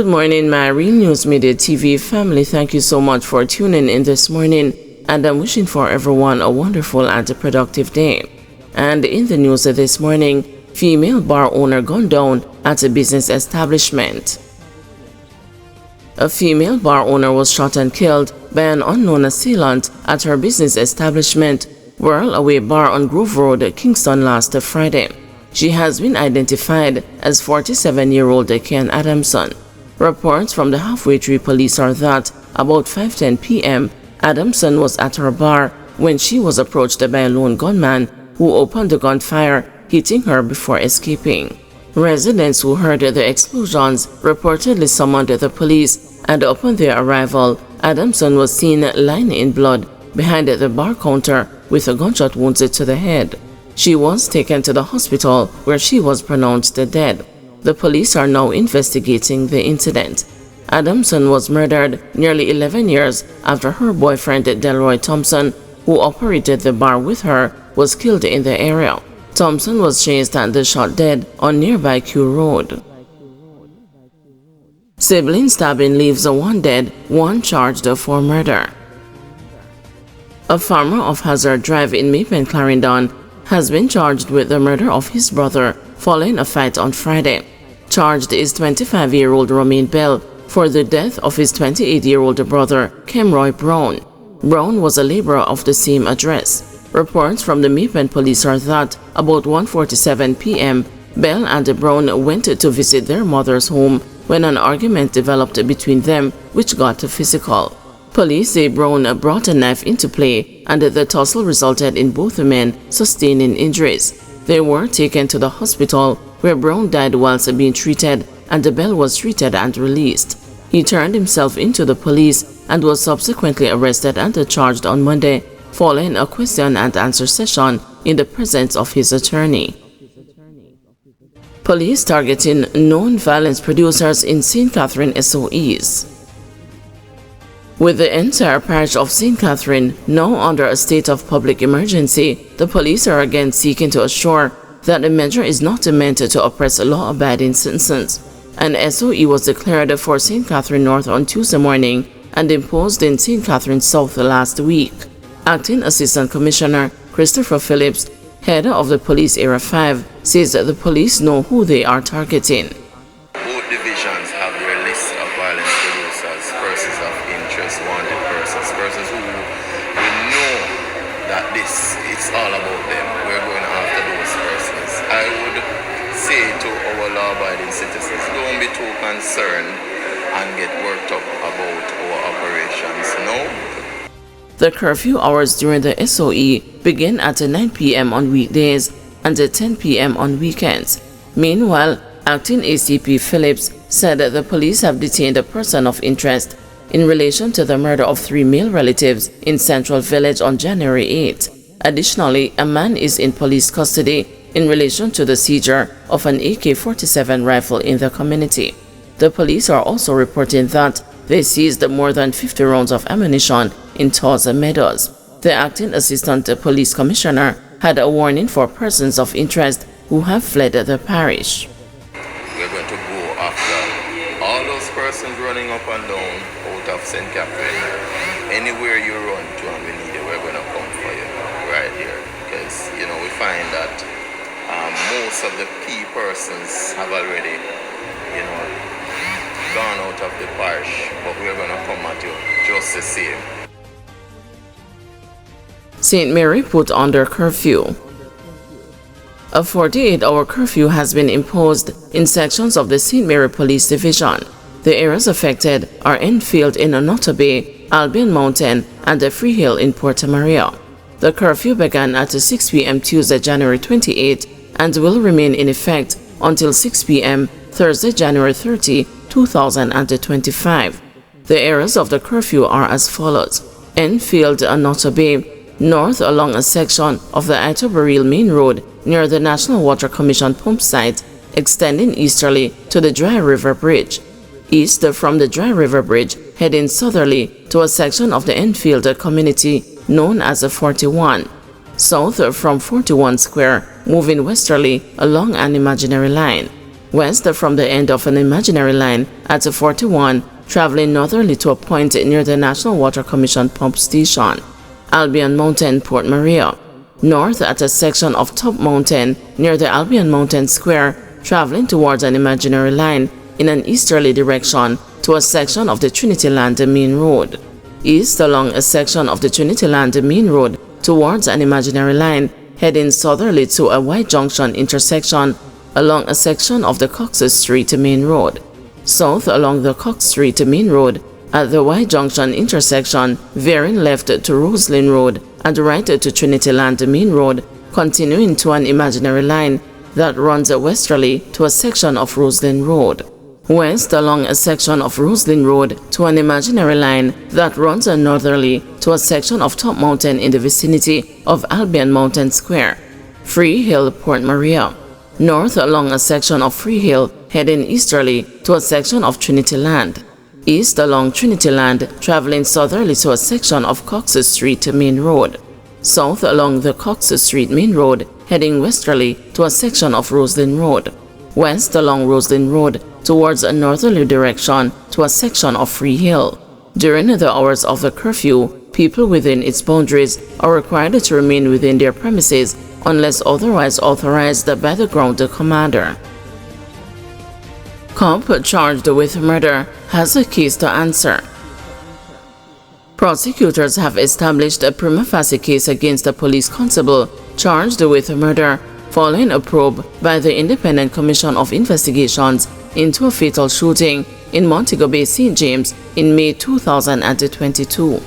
Good morning, my Real News Midday TV family. Thank you so much for tuning in this morning, and I'm wishing for everyone a wonderful and a productive day. And in the news this morning, female bar owner gunned down at a business establishment. A female bar owner was shot and killed by an unknown assailant at her business establishment, Whirl Away Bar on Grove Road, Kingston, last Friday. She has been identified as 47-year-old Ken Adamson. Reports from the Halfway Tree Police are that about 5:10 p.m., Adamson was at her bar when she was approached by a lone gunman who opened the gunfire, hitting her before escaping. Residents who heard the explosions reportedly summoned the police, and upon their arrival, Adamson was seen lying in blood behind the bar counter with a gunshot wound to the head. She was taken to the hospital where she was pronounced dead. The police are now investigating the incident. Adamson was murdered nearly 11 years after her boyfriend Delroy Thompson, who operated the bar with her, was killed in the area. Thompson was chased and shot dead on nearby Q Road. Sibling stabbing leaves one dead, one charged for murder. A farmer of Hazard Drive in Mapen, Clarendon, has been charged with the murder of his brother following a fight on Friday. Charged is 25-year-old Romain Bell for the death of his 28-year-old brother, Kemroy Brown. Brown was a laborer of the same address. Reports from the Mapen police are that about 1:47 p.m., Bell and Brown went to visit their mother's home when an argument developed between them, which got physical. Police say Brown brought a knife into play, and the tussle resulted in both men sustaining injuries. They were taken to the hospital, where Brown died whilst being treated, and Bell was treated and released. He turned himself into the police and was subsequently arrested and charged on Monday, following a question and answer session in the presence of his attorney. Police targeting known violence producers in St. Catherine SOEs. With the entire parish of St. Catherine now under a state of public emergency, the police are again seeking to assure that the measure is not meant to oppress law-abiding citizens. An SOE was declared for St. Catherine North on Tuesday morning and imposed in St. Catherine South last week. Acting Assistant Commissioner Christopher Phillips, head of the Police Area 5, says that the police know who they are targeting. Both divisions have their list of violence producers, persons of interest, wanted persons, persons who we know that it's all about them. We're going after those persons. I would say to our law-abiding citizens, don't be too concerned and get worked up about our operations. No. The curfew hours during the SOE begin at 9 p.m. on weekdays and 10 p.m. on weekends. Meanwhile, Acting ACP Phillips said that the police have detained a person of interest in relation to the murder of 3 male relatives in Central Village on January 8. Additionally, a man is in police custody in relation to the seizure of an AK-47 rifle in the community. The police are also reporting that they seized more than 50 rounds of ammunition in Tosa Meadows. The Acting Assistant Police Commissioner had a warning for persons of interest who have fled the parish. We're going to go after all those persons running up and down out of St. Catherine. Anywhere you run to and we need you, we're going to come for you right here. Because, we find that most of the key persons have already, gone out of the parish, but we're going to come at you just the same. St. Mary put under curfew. A 48-hour curfew has been imposed in sections of the St. Mary Police Division. The areas affected are Enfield in Onoto Bay, Albion Mountain, and the Freehill in Porta Maria. The curfew began at 6 p.m. Tuesday, January 28, and will remain in effect until 6 p.m. Thursday, January 30, 2025. The areas of the curfew are as follows: Enfield, Onoto Bay, north along a section of the Itoberil Main Road near the National Water Commission pump site, extending easterly to the Dry River Bridge. East from the Dry River Bridge, heading southerly to a section of the Enfield community known as 41. South from 41 Square, moving westerly along an imaginary line. west from the end of an imaginary line at 41, traveling northerly to a point near the National Water Commission pump station, Albion Mountain, Port Maria. North at a section of Top Mountain near the Albion Mountain Square, traveling towards an imaginary line in an easterly direction to a section of the Trinity Land Main Road. East along a section of the Trinity Land Main Road towards an imaginary line, heading southerly to a Y junction intersection along a section of the Cox Street Main Road. South along the Cox Street Main Road at the Y junction intersection, veering left to Roslyn Road and right to Trinity Land Main Road, continuing to an imaginary line that runs westerly to a section of Roslyn Road. West along a section of Roslyn Road to an imaginary line that runs northerly to a section of Top Mountain in the vicinity of Albion Mountain Square, Free Hill, Port Maria. North along a section of Free Hill, heading easterly to a section of Trinity Land. East along Trinity Land, traveling southerly to a section of Cox Street Main Road. South along the Cox Street Main Road, heading westerly to a section of Roslyn Road. West along Roslyn Road towards a northerly direction to a section of Free Hill. During the hours of the curfew, people within its boundaries are required to remain within their premises unless otherwise authorized by the ground commander. Cop charged with murder has a case to answer. Prosecutors have established a prima facie case against a police constable charged with murder following a probe by the Independent Commission of Investigations into a fatal shooting in Montego Bay, St. James in May 2022.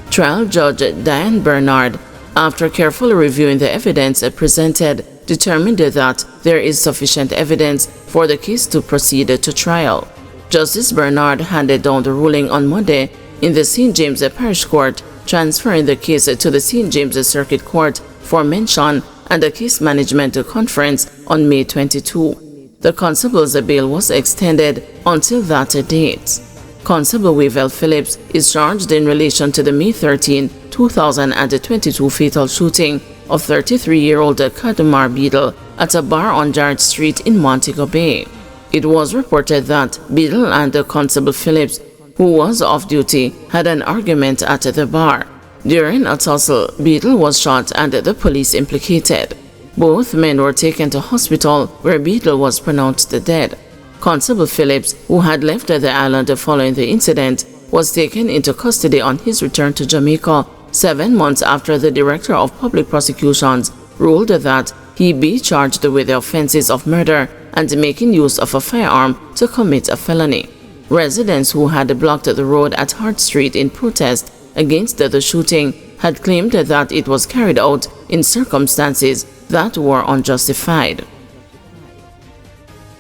Trial Judge Diane Bernard, after carefully reviewing the evidence presented, determined that there is sufficient evidence for the case to proceed to trial. Justice Bernard handed down the ruling on Monday in the St. James Parish Court, transferring the case to the St. James Circuit Court for mention and a case management conference on May 22. The constable's bail was extended until that date. Constable Wavell Phillips is charged in relation to the May 13, 2022 fatal shooting of 33-year-old Kadumar Beadle at a bar on Jarrett Street in Montego Bay. It was reported that Beadle and Constable Phillips, who was off duty, had an argument at the bar. During a tussle, Beadle was shot and the police implicated. Both men were taken to hospital where Beadle was pronounced dead. Constable Phillips, who had left the island following the incident, was taken into custody on his return to Jamaica 7 months after the Director of Public Prosecutions ruled that he be charged with the offenses of murder and making use of a firearm to commit a felony. Residents who had blocked the road at Hart Street in protest against the shooting had claimed that it was carried out in circumstances that were unjustified.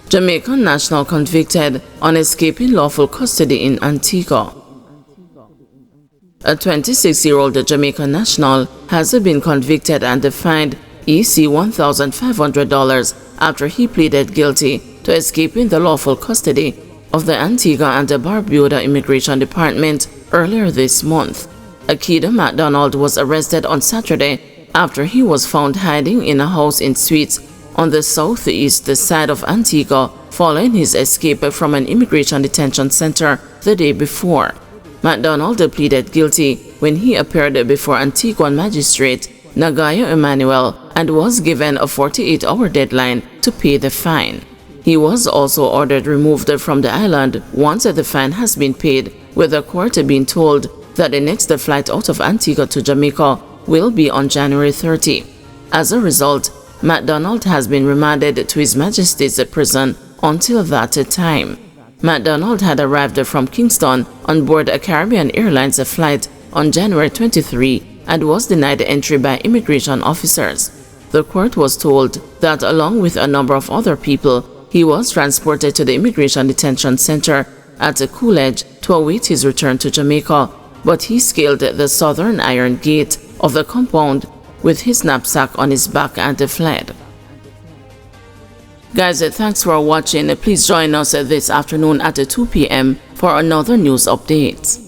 Jamaican national convicted on escaping lawful custody in Antigua. A 26-year-old Jamaican national has been convicted and fined EC $1,500 after he pleaded guilty to escaping the lawful custody of the Antigua and Barbuda Immigration Department earlier this month. Akida MacDonald was arrested on Saturday after he was found hiding in a house in Suites on the southeast side of Antigua following his escape from an immigration detention center the day before. MacDonald pleaded guilty when he appeared before Antiguan magistrate Nagayo Emmanuel and was given a 48-hour deadline to pay the fine. He was also ordered removed from the island once the fine has been paid, with the court being told that the next flight out of Antigua to Jamaica will be on January 30. As a result, MacDonald has been remanded to His Majesty's prison until that time. MacDonald had arrived from Kingston on board a Caribbean Airlines flight on January 23 and was denied entry by immigration officers. The court was told that along with a number of other people, he was transported to the immigration detention center at Coolidge to await his return to Jamaica, but he scaled the southern iron gate of the compound with his knapsack on his back and fled. Guys, thanks for watching. Please join us this afternoon at 2 p.m. for another news update.